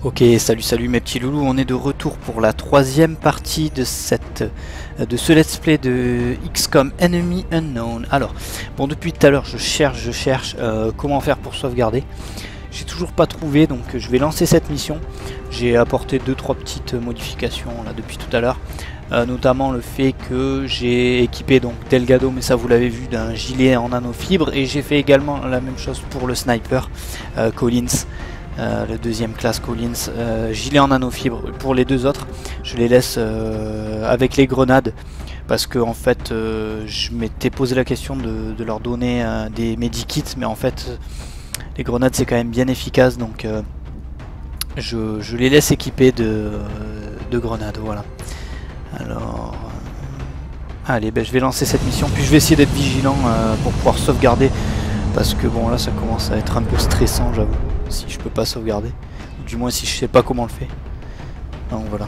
Ok, salut mes petits loulous, on est de retour pour la troisième partie de ce let's play de XCOM Enemy Unknown. Alors, bon, depuis tout à l'heure je cherche comment faire pour sauvegarder. J'ai toujours pas trouvé, donc je vais lancer cette mission. J'ai apporté 2-3 petites modifications là depuis tout à l'heure, notamment le fait que j'ai équipé donc Delgado, mais ça vous l'avez vu, d'un gilet en nanofibre, et j'ai fait également la même chose pour le sniper Collins. Le deuxième classe Collins, gilet en nanofibre. Pour les deux autres, je les laisse avec les grenades, parce que en fait je m'étais posé la question de leur donner des medikits, mais en fait les grenades c'est quand même bien efficace, donc je les laisse équipés de grenades. Voilà. Alors allez, ben, je vais lancer cette mission, puis je vais essayer d'être vigilant pour pouvoir sauvegarder, parce que bon, là ça commence à être un peu stressant, j'avoue, si je peux pas sauvegarder, ou du moins si je sais pas comment on le fait. Donc voilà.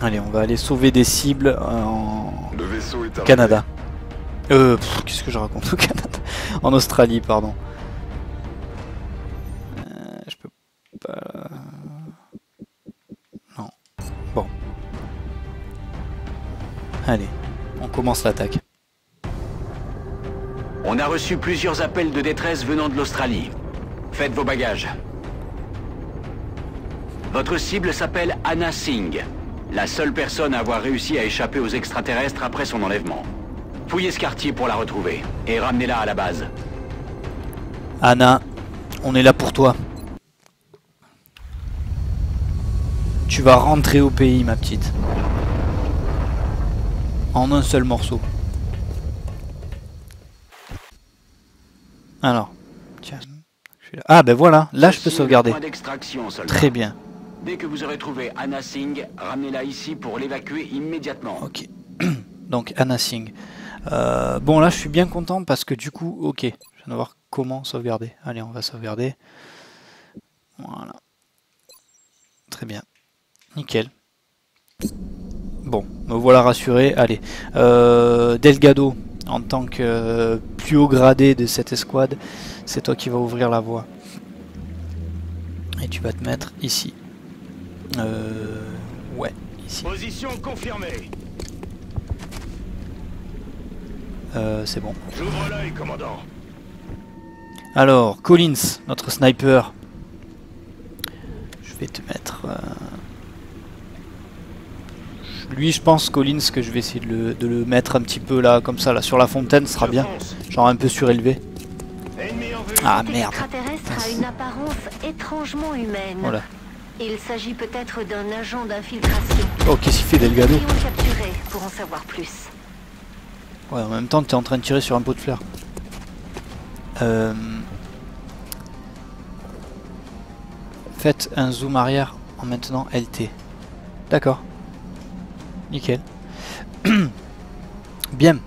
Allez, on va aller sauver des cibles en Canada. Qu'est-ce que je raconte, au Canada? En Australie, pardon. Je peux pas... Non. Bon. Allez, on commence l'attaque. On a reçu plusieurs appels de détresse venant de l'Australie. Faites vos bagages. Votre cible s'appelle Anna Singh, la seule personne à avoir réussi à échapper aux extraterrestres après son enlèvement. Fouillez ce quartier pour la retrouver et ramenez-la à la base. Anna, on est là pour toi. Tu vas rentrer au pays, ma petite. En un seul morceau. Alors, tiens, je suis là. Ah ben voilà, là je peux sauvegarder. Très bien. Dès que vous aurez trouvé Anna Singh, ramenez-la ici pour l'évacuer immédiatement. Ok. Donc Anna Singh. Bon, là je suis bien content parce que du coup, ok, je viens de voir comment sauvegarder. Allez, on va sauvegarder. Voilà. Très bien. Nickel. Bon, me voilà rassuré. Allez, Delgado, en tant que plus haut gradé de cette escouade, c'est toi qui vas ouvrir la voie. Et tu vas te mettre ici. Ouais, ici. Position confirmée. C'est bon. J'ouvre l'œil, commandant. Alors, Collins, notre sniper. Je vais te mettre... Lui, je pense, Collins, que je vais essayer de le mettre un petit peu là, comme ça, là, sur la fontaine, ce sera bien. Genre un peu surélevé. Ah merde. L'extraterrestre a une apparence étrangement humaine. Voilà. Il s'agit peut-être d'un agent d'infiltration. Oh, qu'est-ce qu'il fait, Delgado? Nous devrions le capturer pour en savoir plus. Ouais, en même temps, tu es en train de tirer sur un pot de fleurs. Faites un zoom arrière en maintenant LT. D'accord. Nickel. Bien.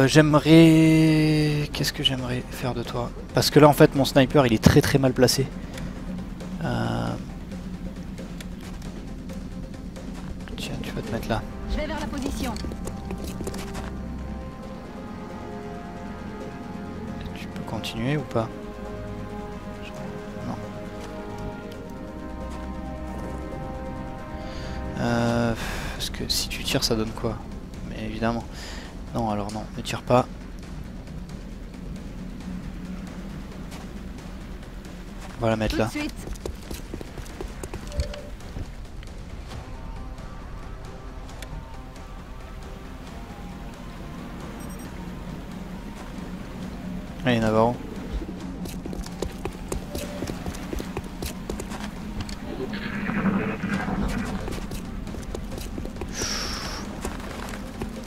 J'aimerais... Qu'est-ce que j'aimerais faire de toi? Parce que là, en fait, mon sniper, il est très mal placé. Tiens, tu vas te mettre là. Je vais vers la position. Tu peux continuer ou pas? Non. Parce que si tu tires, ça donne quoi? Mais évidemment. Non, alors non, ne tire pas. On va la mettre là. Allez, Navarro.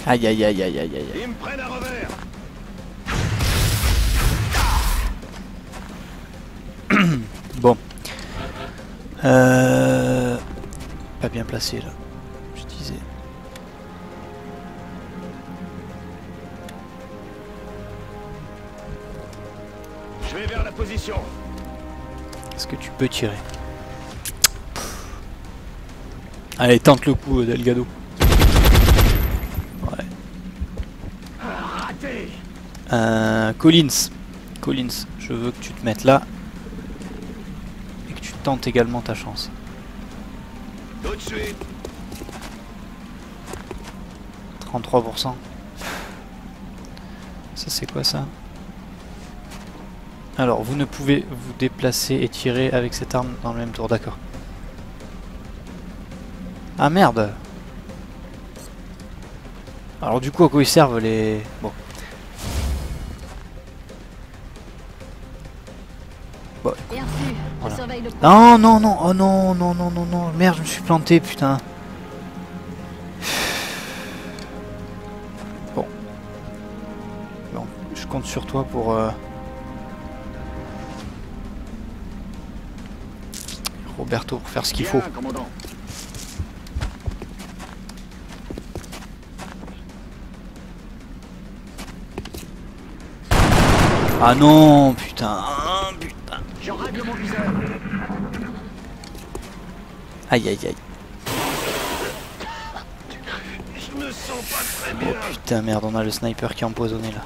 Aïe aïe aïe aïe aïe aïe. Ils me prennent à revers. Bon. Pas bien placé là, je disais. Je vais vers la position. Est-ce que tu peux tirer? Allez, tente le coup, Delgado. Ouais. Raté. Collins, je veux que tu te mettes là et que tu tentes également ta chance. Tout de suite. 33%. Ça c'est quoi ça? Alors vous ne pouvez vous déplacer et tirer avec cette arme dans le même tour, d'accord. Ah merde. Alors du coup à quoi ils servent les... Bon. Bon. Bien reçu. Voilà. Je surveille le point. Non, non, non, oh non, non, non, non, non, merde, je me suis planté, putain. Bon. Bon, je compte sur toi pour... Roberto, pour faire ce qu'il faut. Bien, commandant. Ah non, putain, ah, putain. Je règle mon viseur. Aïe, aïe, aïe. Je me sens pas très Oh bien. putain, merde, on a le sniper qui est empoisonné là.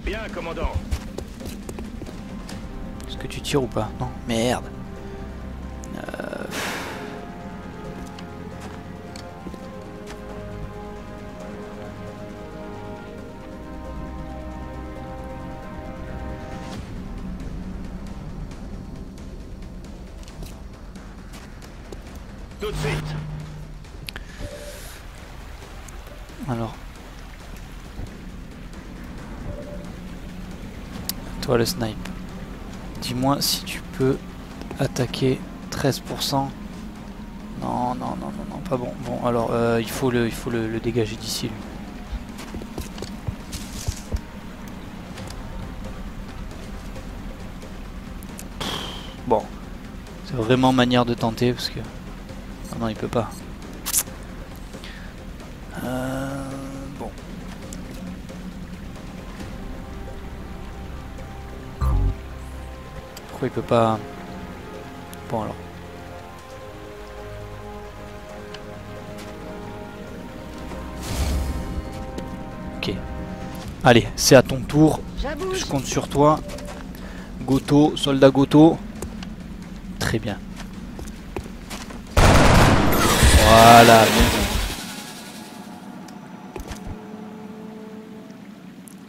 Bien, commandant. Est-ce que tu tires ou pas? Non, merde. Tout de suite. Alors. Toi le snipe. Dis-moi si tu peux attaquer 13%. Non, non, non, non, non, pas bon. Bon, alors il faut le dégager d'ici lui. Bon, c'est vraiment manière de tenter parce que... Ah non, il peut pas. Bon. Pourquoi il peut pas... Bon alors. Ok. Allez, c'est à ton tour. J'avoue. Je compte sur toi. Goto, soldat Goto. Très bien. Voilà, bien.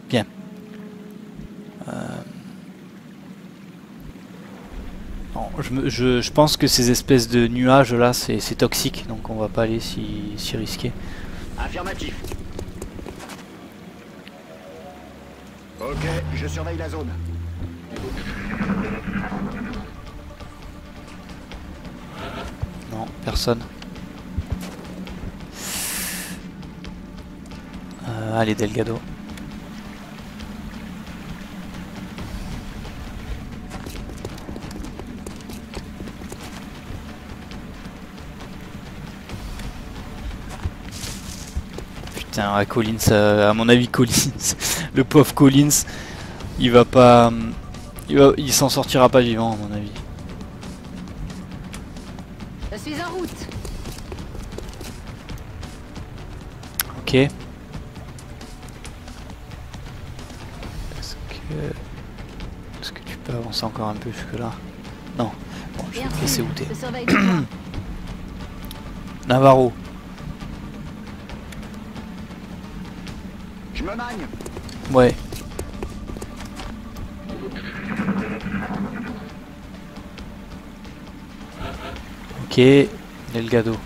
Bien. Non, je pense que ces espèces de nuages là, c'est toxique, donc on va pas aller s'y risquer. Affirmatif. Ok, je surveille la zone. Non, personne. Allez, Delgado. Putain, ouais, Collins, à mon avis, Collins, le pauvre Collins, il va pas... il s'en sortira pas vivant, à mon avis. Je suis en route. Ok. Est-ce que tu peux avancer encore un peu jusque là? Non. Bon, je vais te laisser où t'es. Je surveille le point. Navarro. Je me magne. Ouais. Ok. Delgado.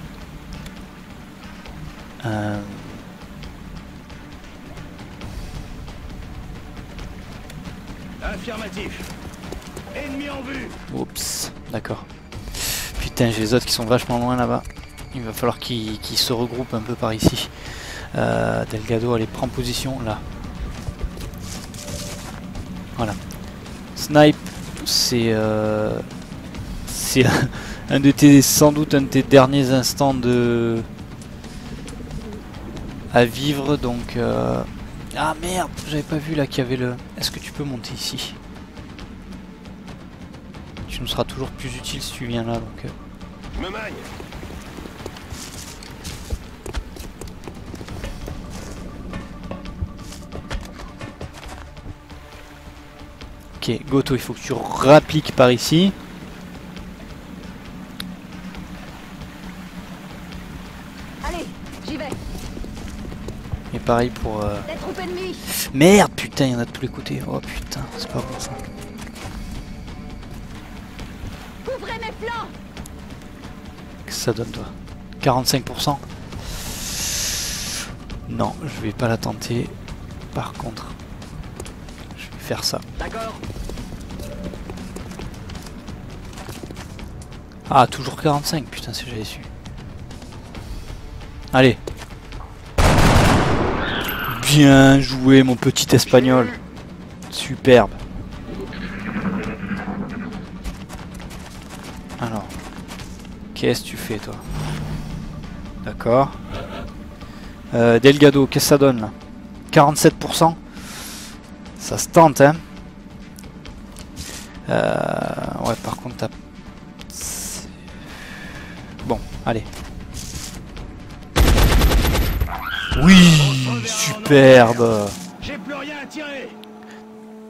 Affirmatif. Ennemi en vue. Oups. D'accord. Putain, j'ai les autres qui sont vachement loin là-bas. Il va falloir qu'ils se regroupent un peu par ici. Delgado, allez, prends position là. Voilà. Snipe, c'est un de tes, sans doute un de tes derniers instants de à vivre, donc ah merde, j'avais pas vu là qu'il y avait le... Est-ce que tu peux monter ici? tu me seras toujours plus utile si tu viens là. Donc, Je me magne. Ok, Goto, il faut que tu rappliques par ici. Allez, j'y vais. Et pareil pour... Les troupes ennemies. Merde, putain, il y en a de tous les côtés. Oh putain, c'est pas bon ça. Couvrez mes flancs. Qu'est-ce que ça donne toi? 45%? Non, je vais pas la tenter. Par contre, je vais faire ça. D'accord. Ah, toujours 45, putain, si j'avais su. Allez. Bien joué, mon petit espagnol. Superbe. Alors, qu'est-ce que tu fais, toi? D'accord. Delgado, qu'est-ce que ça donne, là? 47%. Ça se tente, hein. Ouais, par contre, t'as... Bon, allez. Oui, superbe. J'ai plus rien à tirer.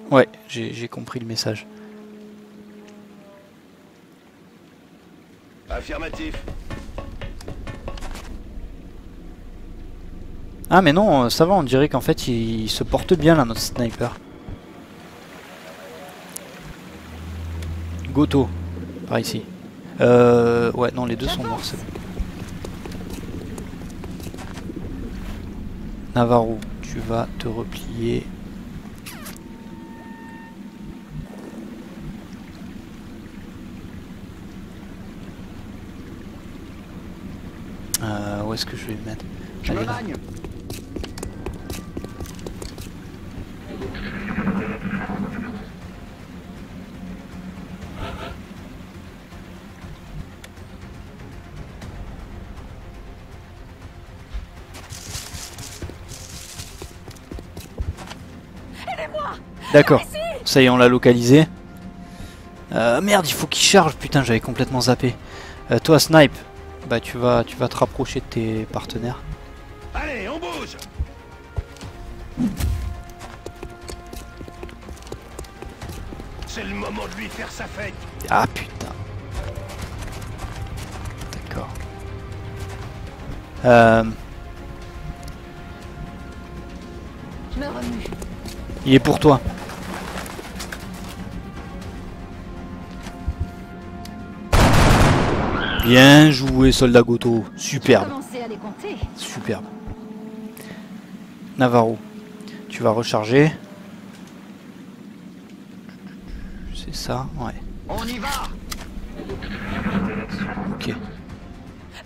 Ouais, j'ai compris le message. Affirmatif. Ah mais non, ça va, on dirait qu'en fait il se porte bien là, notre sniper. Goto, par ici. Ouais, non, les deux sont morts, c'est bon. Navarro, tu vas te replier. Où est-ce que je vais le mettre? Je me Allez, là. magne. D'accord, ça y est, on l'a localisé. Merde, il faut qu'il charge, putain, j'avais complètement zappé. Toi, Snipe, bah tu vas te rapprocher de tes partenaires. Allez, on bouge. C'est le moment de lui faire sa fête. Ah putain. D'accord. Je me remue. Il est pour toi. Bien joué, soldat Goto. Superbe. Commencez à les compter. Superbe. Navarro, tu vas recharger. C'est ça, ouais. On y va. Ok.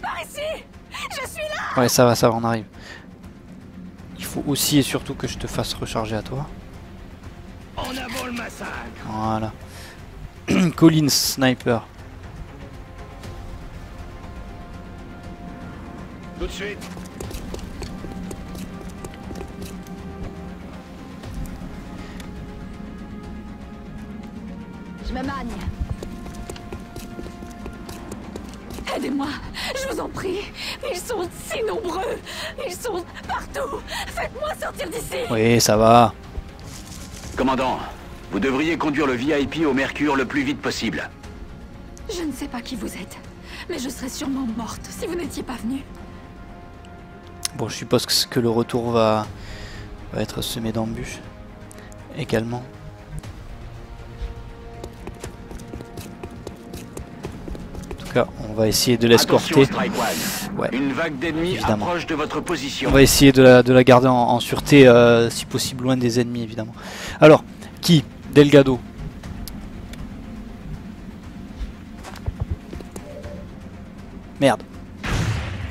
Par ici. Je suis là. Ouais, ça va, on arrive. Il faut aussi et surtout que je te fasse recharger à toi. En avant le massacre. Voilà. Collins, sniper. Tout de suite. Je me magne. Aidez-moi, je vous en prie. Ils sont si nombreux. Ils sont partout. Faites-moi sortir d'ici. Oui, ça va. Commandant, vous devriez conduire le VIP au Mercure le plus vite possible. Je ne sais pas qui vous êtes, mais je serais sûrement morte si vous n'étiez pas venu. Bon, je suppose que le retour va être semé d'embûches également. En tout cas, on va essayer de l'escorter. Attention, Strike One. Ouais, Une vague d'ennemis évidemment. approche de votre position. On va essayer de la garder en sûreté, si possible loin des ennemis, évidemment. Alors, qui? Delgado. Merde.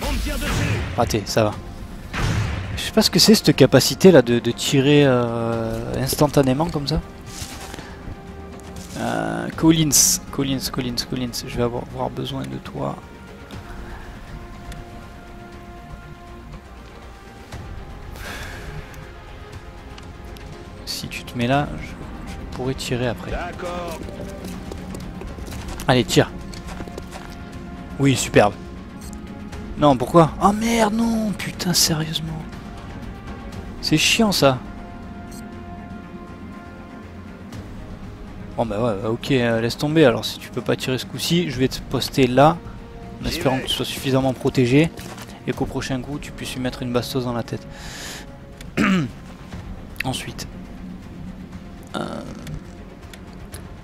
On me tire dessus. Raté, ça va. Je sais pas ce que c'est cette capacité là de tirer instantanément comme ça. Collins, je vais avoir besoin de toi. Si tu te mets là, je pourrais tirer après. D'accord. Allez, tire. Oui, superbe. Non, pourquoi? Oh merde, non. Putain, sérieusement. C'est chiant, ça. Bon bah ouais, ok, laisse tomber. Alors si tu peux pas tirer ce coup-ci, je vais te poster là, en espérant que tu sois suffisamment protégé et qu'au prochain coup tu puisses lui mettre une bastos dans la tête. Ensuite,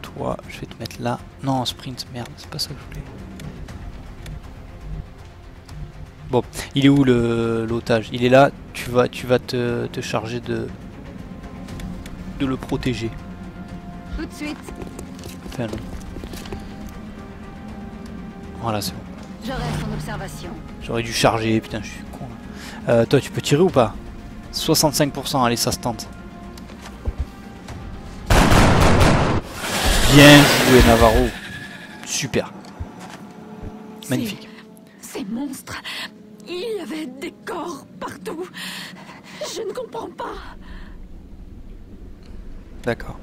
toi, je vais te mettre là. Non, sprint, merde, c'est pas ça que je voulais. Bon, il est où l'otage? Il est là. Tu vas te charger de le protéger. Tout de suite. Enfin, non. Voilà, c'est bon. Je reste en observation. J'aurais dû charger, putain, je suis con. Toi, tu peux tirer ou pas? 65%, allez, ça se tente. Bien joué, Navarro. Super. Magnifique. Ces monstres, il y avait des corps partout. Je ne comprends pas. D'accord.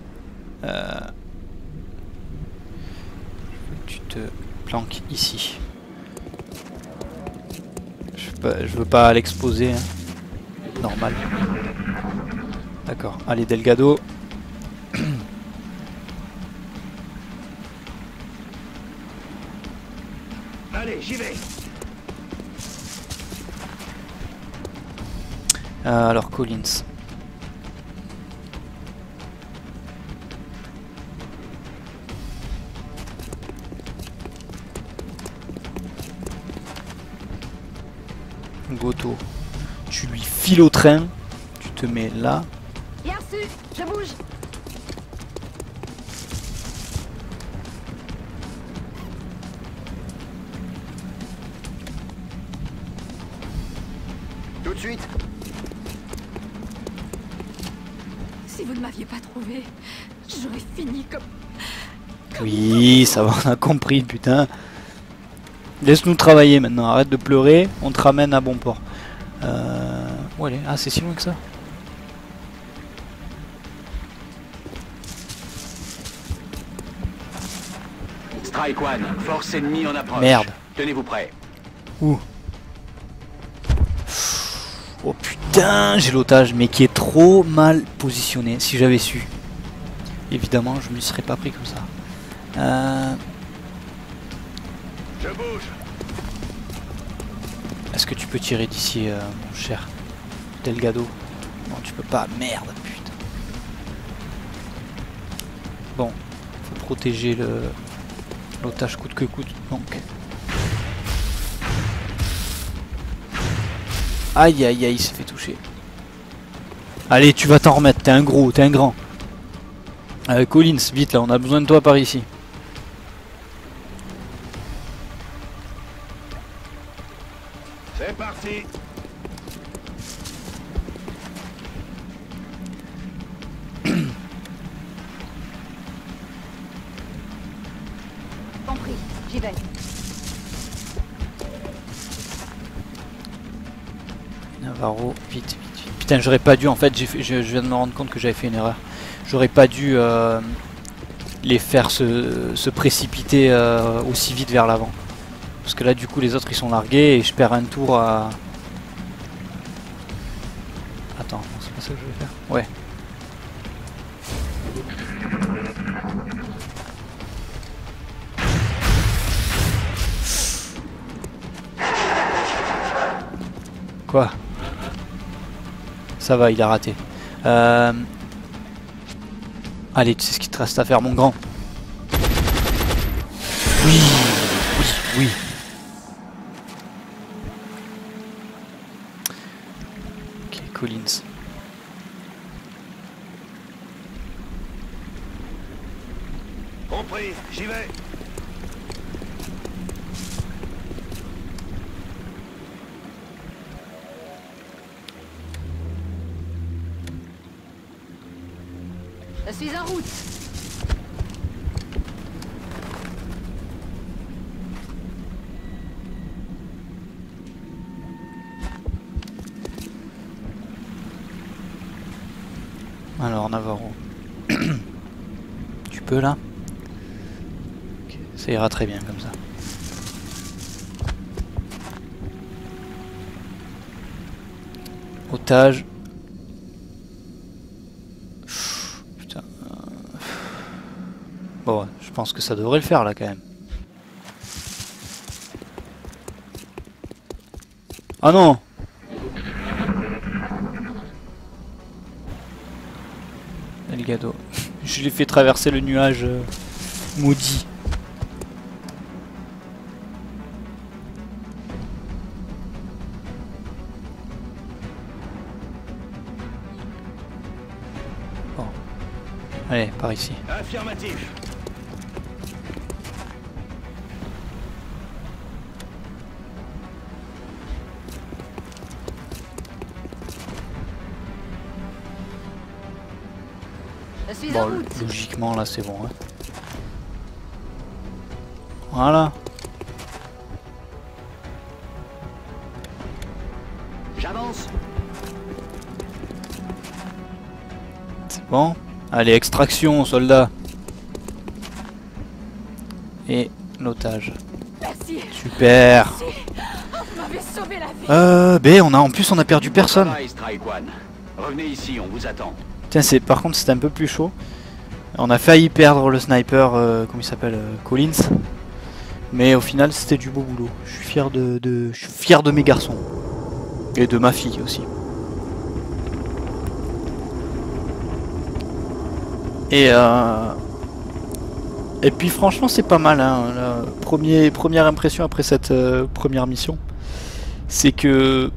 Tu te planques ici. Je veux pas l'exposer. Hein. Normal. D'accord. Allez, Delgado. Allez, j'y vais. Alors, Collins. Goto, tu lui files au train, tu te mets là. Bien reçu, je bouge. Tout de suite. Si vous ne m'aviez pas trouvé, j'aurais fini comme... Oui, ça va, on a compris, putain. Laisse-nous travailler maintenant, arrête de pleurer, on te ramène à bon port. Où elle est? Ah, c'est si loin que ça? Strike One, force ennemie en approche. Merde. Tenez-vous prêts. Où? Oh putain, j'ai l'otage, mais qui est trop mal positionné. Si j'avais su, évidemment, je ne m'y serais pas pris comme ça. Je bouge. Est-ce que tu peux tirer d'ici, mon cher Delgado? Non, tu peux pas. Merde, putain. Bon, faut protéger l'otage coûte que coûte, donc. Aïe aïe aïe, il s'est fait toucher. Allez, tu vas t'en remettre, t'es un gros, t'es un grand. Collins, vite là, on a besoin de toi par ici. C'est parti. Compris, j'y vais. Navarro, vite, vite, vite. Putain, j'aurais pas dû, en fait, je viens de me rendre compte que j'avais fait une erreur. J'aurais pas dû les faire se précipiter aussi vite vers l'avant. Parce que là, du coup, les autres, ils sont largués et je perds un tour à... Attends, c'est pas ça que je vais faire? Ouais. Quoi? Ça va, il a raté. Allez, tu sais ce qu'il te reste à faire, mon grand. Oui, oui, oui. Ok, Collins. Compris, j'y vais. Je suis en route. Alors, Navarro. Tu peux là? Ok, Ça ira très bien comme ça. Otage. Putain. Bon, je pense que ça devrait le faire là quand même. Ah non! Delgado. Je l'ai fait traverser le nuage maudit. Bon. Allez, par ici. Affirmatif. Bon, logiquement là c'est bon. Hein. Voilà. J'avance. C'est bon. Allez, extraction, soldat. Et l'otage. Merci. Super. Merci. Oh, vous m'avez sauvé la vie. B, en plus on a perdu personne. Travail, Strike One. Revenez ici, on vous attend. Tiens, par contre c'était un peu plus chaud. On a failli perdre le sniper, comment il s'appelle, Collins. Mais au final c'était du beau boulot. Je suis fier je suis fier de mes garçons. Et de ma fille aussi. Et puis franchement c'est pas mal hein. La première impression après cette première mission. C'est que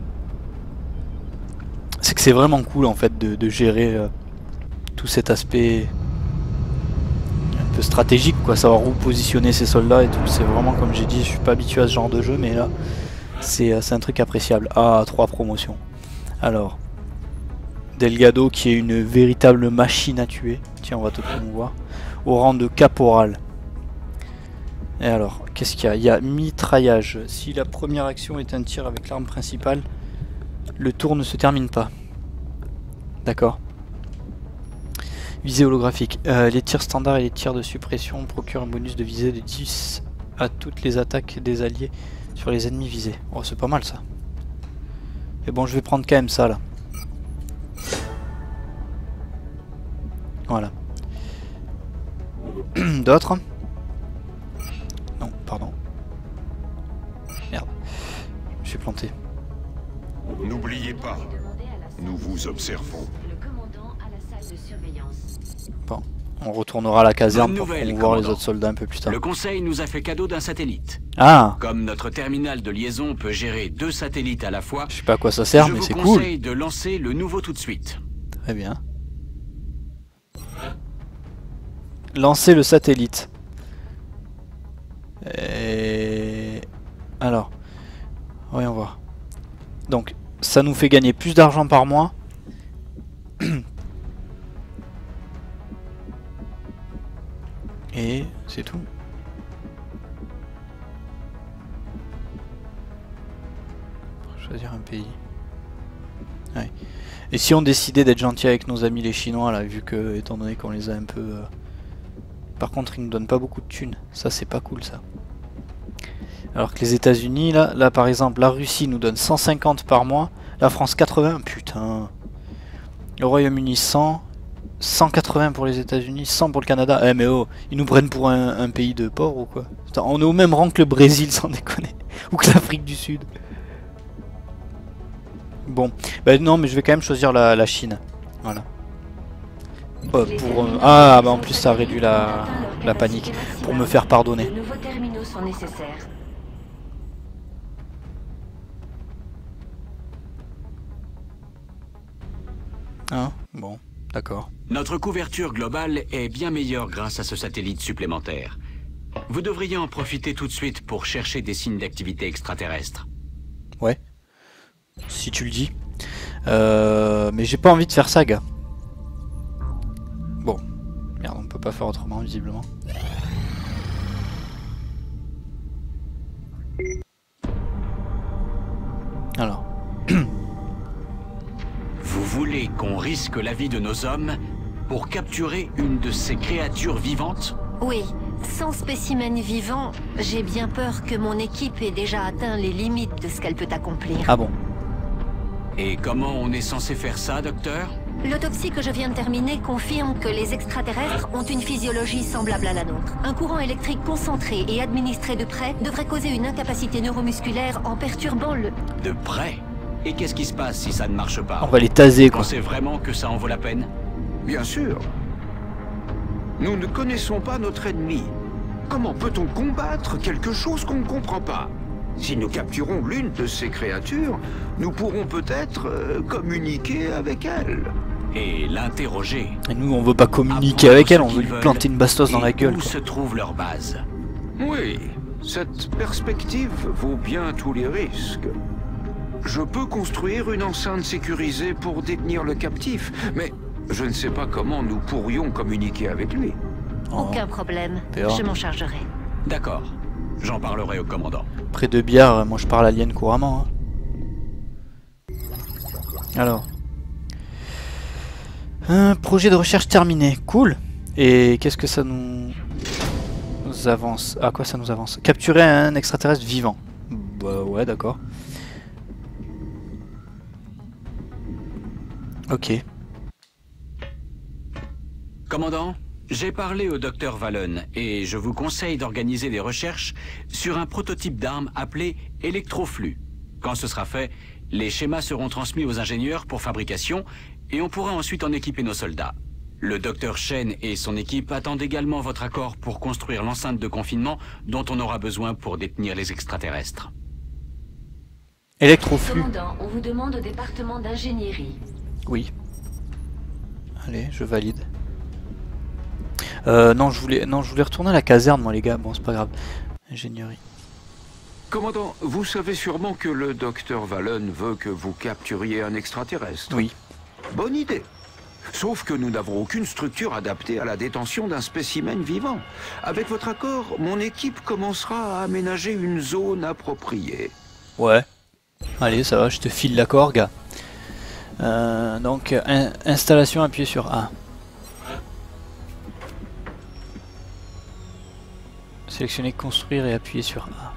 c'est vraiment cool en fait de gérer tout cet aspect un peu stratégique quoi, savoir où positionner ses soldats et tout. C'est vraiment comme j'ai dit, je suis pas habitué à ce genre de jeu mais là c'est un truc appréciable. Ah, 3 promotions. Alors Delgado qui est une véritable machine à tuer. Tiens, on va te promouvoir au rang de caporal. Et alors, qu'est-ce qu'il y a? Il y a mitraillage. Si la première action est un tir avec l'arme principale, le tour ne se termine pas. D'accord. Visée holographique. Les tirs standards et les tirs de suppression procurent un bonus de visée de 10 à toutes les attaques des alliés sur les ennemis visés. Oh, c'est pas mal ça. Mais bon, je vais prendre quand même ça là. Voilà. D'autres? Non, pardon. Merde. Je me suis planté. N'oubliez pas, nous vous observons. Bon, on retournera à la caserne Bonne pour nouvelle, voir les commandant. autres soldats un peu plus tard. Le conseil nous a fait cadeau d'un satellite. Ah, Comme notre terminal de liaison peut gérer 2 satellites à la fois, je sais pas à quoi ça sert, je mais vous c'est cool. conseille de lancer le nouveau tout de suite. Très bien. Lancer le satellite. Et... alors, voyons voir. Donc, ça nous fait gagner plus d'argent par mois. Et c'est tout. Choisir un pays. Ouais. Et si on décidait d'être gentil avec nos amis les Chinois là, vu que, étant donné qu'on les a un peu... Par contre, ils nous donnent pas beaucoup de thunes. Ça, c'est pas cool ça. Alors que les États-Unis, là par exemple, la Russie nous donne 150 par mois. La France 80, putain. Le Royaume-Uni 100. 180 pour les États-Unis, 100 pour le Canada. Eh mais oh, ils nous prennent pour un pays de pauvres ou quoi? Putain, on est au même rang que le Brésil, sans déconner. Ou que l'Afrique du Sud. Bon, bah non, mais je vais quand même choisir la Chine. Voilà. Ah, bah en plus ça réduit la panique. Pour me faire pardonner. De nouveaux terminaux sont nécessaires. Hein? Bon, d'accord. Notre couverture globale est bien meilleure grâce à ce satellite supplémentaire. Vous devriez en profiter tout de suite pour chercher des signes d'activité extraterrestre. Ouais. Si tu le dis. Mais j'ai pas envie de faire ça, gars. Bon. Merde, on peut pas faire autrement, visiblement. Alors. Vous voulez qu'on risque la vie de nos hommes pour capturer une de ces créatures vivantes? Oui, Sans spécimen vivant, j'ai bien peur que mon équipe ait déjà atteint les limites de ce qu'elle peut accomplir. Ah bon? Et comment on est censé faire ça, docteur? L'autopsie que je viens de terminer confirme que les extraterrestres ont une physiologie semblable à la nôtre. Un courant électrique concentré et administré de près devrait causer une incapacité neuromusculaire en perturbant le... De près? Et qu'est-ce qui se passe si ça ne marche pas? On va les taser, Vous quoi. pensez vraiment que ça en vaut la peine? Bien sûr. Nous ne connaissons pas notre ennemi. Comment peut-on combattre quelque chose qu'on ne comprend pas? Si nous capturons l'une de ces créatures, nous pourrons peut-être communiquer avec elle. Et l'interroger. Et nous, on veut pas communiquer Apprendre avec elle, ce on veut qu'ils lui veulent planter une bastos dans et la gueule, où quoi. se trouve leur base? Oui, cette perspective vaut bien tous les risques. Je peux construire une enceinte sécurisée pour détenir le captif, mais je ne sais pas comment nous pourrions communiquer avec lui. Oh, Aucun problème, Péra. je m'en chargerai. D'accord. J'en parlerai au commandant. Après 2 bières, moi je parle alien couramment. Hein. Alors. Un projet de recherche terminé. Cool. Et qu'est-ce que ça nous avance? À quoi ça nous avance? Capturer un extraterrestre vivant. Bah ouais, d'accord. Ok. Commandant, j'ai parlé au docteur Vallon et je vous conseille d'organiser des recherches sur un prototype d'arme appelé électroflux. Quand ce sera fait, les schémas seront transmis aux ingénieurs pour fabrication et on pourra ensuite en équiper nos soldats. Le docteur Shen et son équipe attendent également votre accord pour construire l'enceinte de confinement dont on aura besoin pour détenir les extraterrestres. Électroflux. Commandant, on vous demande au département d'ingénierie. Oui. Allez, je valide. Non, je voulais retourner à la caserne, moi, les gars. Bon, c'est pas grave. Ingénierie. Commandant, vous savez sûrement que le docteur Vallon veut que vous capturiez un extraterrestre. Oui. Bonne idée. Sauf que nous n'avons aucune structure adaptée à la détention d'un spécimen vivant. Avec votre accord, mon équipe commencera à aménager une zone appropriée. Ouais. Allez, ça va, je te file l'accord, gars. Donc, installation, appuyez sur A. Sélectionnez construire et appuyez sur A.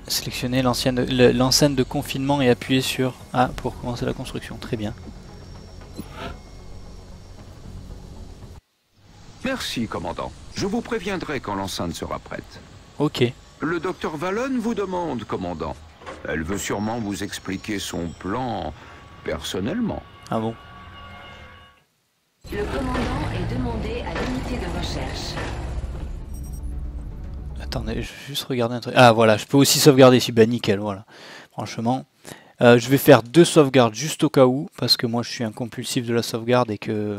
Sélectionnez l'enceinte de confinement et appuyez sur A pour commencer la construction. Très bien. Merci, commandant. Je vous préviendrai quand l'enceinte sera prête. Ok. Le docteur Vallon vous demande, commandant. Elle veut sûrement vous expliquer son plan personnellement. Ah bon? Le commandant est demandé à l'unité de recherche. Attendez, je vais juste regarder un truc. Ah voilà, je peux aussi sauvegarder ici. Bah nickel, voilà. Franchement. Je vais faire 2 sauvegardes juste au cas où, parce que moi je suis un compulsif de la sauvegarde et que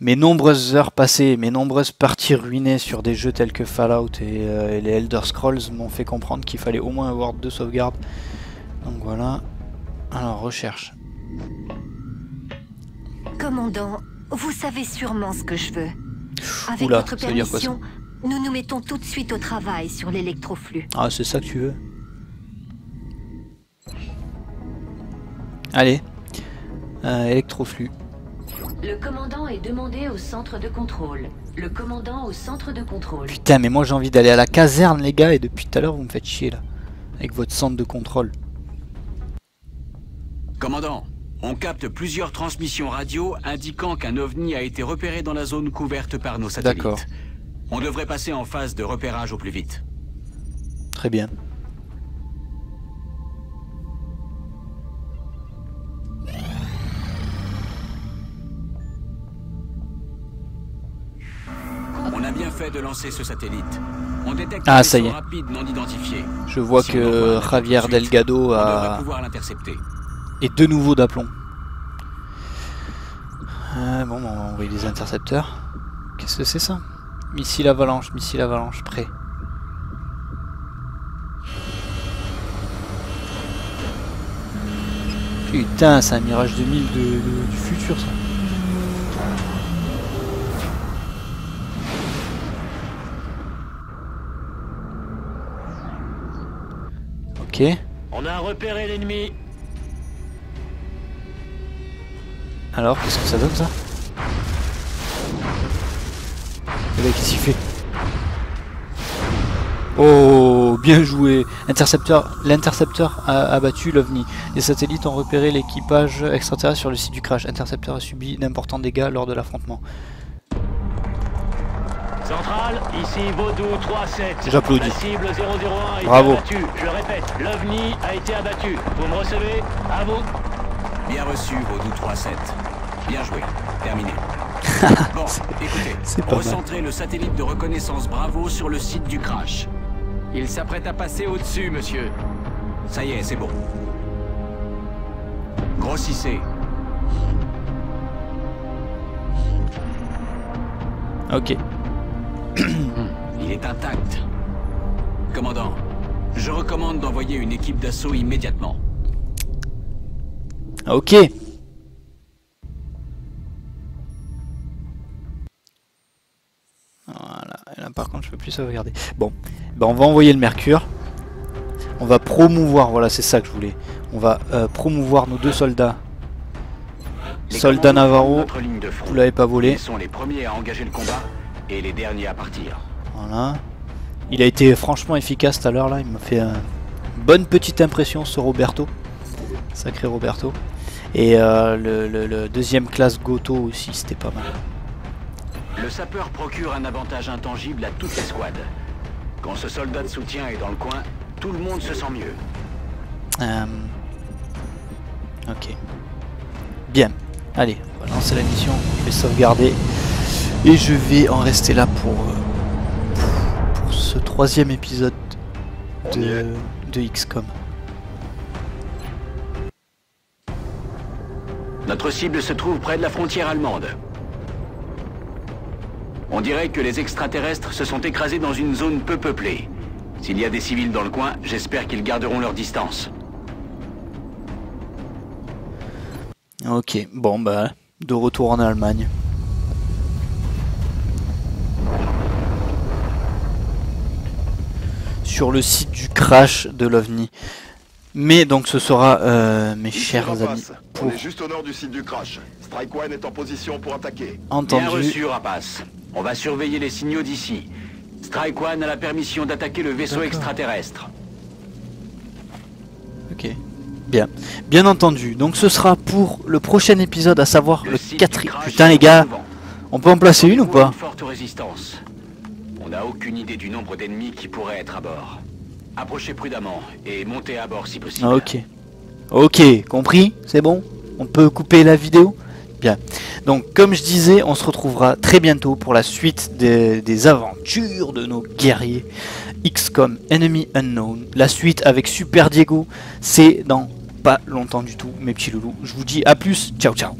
mes nombreuses heures passées, mes nombreuses parties ruinées sur des jeux tels que Fallout et les Elder Scrolls m'ont fait comprendre qu'il fallait au moins avoir 2 sauvegardes. Donc voilà. Alors, recherche. Commandant, vous savez sûrement ce que je veux. Avec Oula, votre ça veut dire quoi, ça? permission, nous nous mettons tout de suite au travail sur l'électroflux. Ah, c'est ça que tu veux? Allez. Électroflux. Le commandant est demandé au centre de contrôle. Le commandant au centre de contrôle. Putain, mais moi j'ai envie d'aller à la caserne, les gars, et depuis tout à l'heure vous me faites chier là. Avec votre centre de contrôle. Commandant, on capte plusieurs transmissions radio indiquant qu'un ovni a été repéré dans la zone couverte par nos satellites. D'accord. On devrait passer en phase de repérage au plus vite. Très bien. On a bien fait de lancer ce satellite. On détecte Ah, un ça y vaisseau est. rapide non identifié. Je vois Si on que envoie un attaque Javier tout de suite, Delgado on devrait a... pouvoir l'intercepter. est de nouveau d'aplomb. Bon, on va envoyer des intercepteurs. Qu'est-ce que c'est ça? Missile avalanche, prêt. Putain, c'est un Mirage 2000 du futur ça. Ok. On a repéré l'ennemi. Alors, qu'est-ce que ça donne ça? Le mec, qu'est-ce qu'il fait? Oh, bien joué. L'intercepteur a abattu l'OVNI. Les satellites ont repéré l'équipage extraterrestre sur le site du crash. L'intercepteur a subi d'importants dégâts lors de l'affrontement. Centrale, ici Vaudou 3-7. J'applaudis. La cible 001 est Bravo. abattue. Je le répète, l'OVNI a été abattu. Vous me recevez? À vous. Bien reçu, Vaudou 3-7. Bien joué. Terminé. Bon, écoutez, C'est pas mal. recentrez le satellite de reconnaissance Bravo sur le site du crash. Il s'apprête à passer au-dessus, monsieur. Ça y est, c'est bon. Grossissez. Ok. Il est intact. Commandant, je recommande d'envoyer une équipe d'assaut immédiatement. Ok. Voilà. Et là, par contre, je peux plus sauvegarder. Bon. Ben, on va envoyer le Mercure. On va promouvoir. Voilà, c'est ça que je voulais. On va promouvoir nos deux soldats. Les Soldat commandos Navarro, de notre ligne de front. vous l'avez pas volé. Ils sont les premiers à engager le combat et les derniers à partir. Voilà. Il a été franchement efficace tout à l'heure là. Il m'a fait une bonne petite impression ce Roberto. Sacré Roberto. Et le deuxième classe Goto aussi, c'était pas mal. Le sapeur procure un avantage intangible à toute l'escouade. Quand ce soldat de soutien est dans le coin, tout le monde se sent mieux. Ok. Bien. Allez, on va lancer la mission. Je vais sauvegarder. Et je vais en rester là pour ce troisième épisode de XCOM. Notre cible se trouve près de la frontière allemande. On dirait que les extraterrestres se sont écrasés dans une zone peu peuplée. S'il y a des civils dans le coin, j'espère qu'ils garderont leur distance. Ok, bon bah, de retour en Allemagne. Sur le site du crash de l'OVNI. Mais donc ce sera, mes chers amis, On est juste au nord du site du crash. Strike One est en position pour attaquer. Bien entendu. reçu, Rapace. On va surveiller les signaux d'ici. Strike One a la permission d'attaquer le vaisseau D'accord. extraterrestre. Ok, bien. Bien entendu, donc ce sera pour le prochain épisode, à savoir le site du 4. crash Putain est les gars, souvent. on peut en placer une ou pas? Une forte résistance. On n'a aucune idée du nombre d'ennemis qui pourraient être à bord. Approchez prudemment et montez à bord si possible. Ok. Ok, compris? C'est bon? On peut couper la vidéo? Bien. Donc, comme je disais, on se retrouvera très bientôt pour la suite des aventures de nos guerriers XCOM Enemy Unknown. La suite avec Super Diego, c'est dans pas longtemps du tout, mes petits loulous. Je vous dis à plus. Ciao, ciao.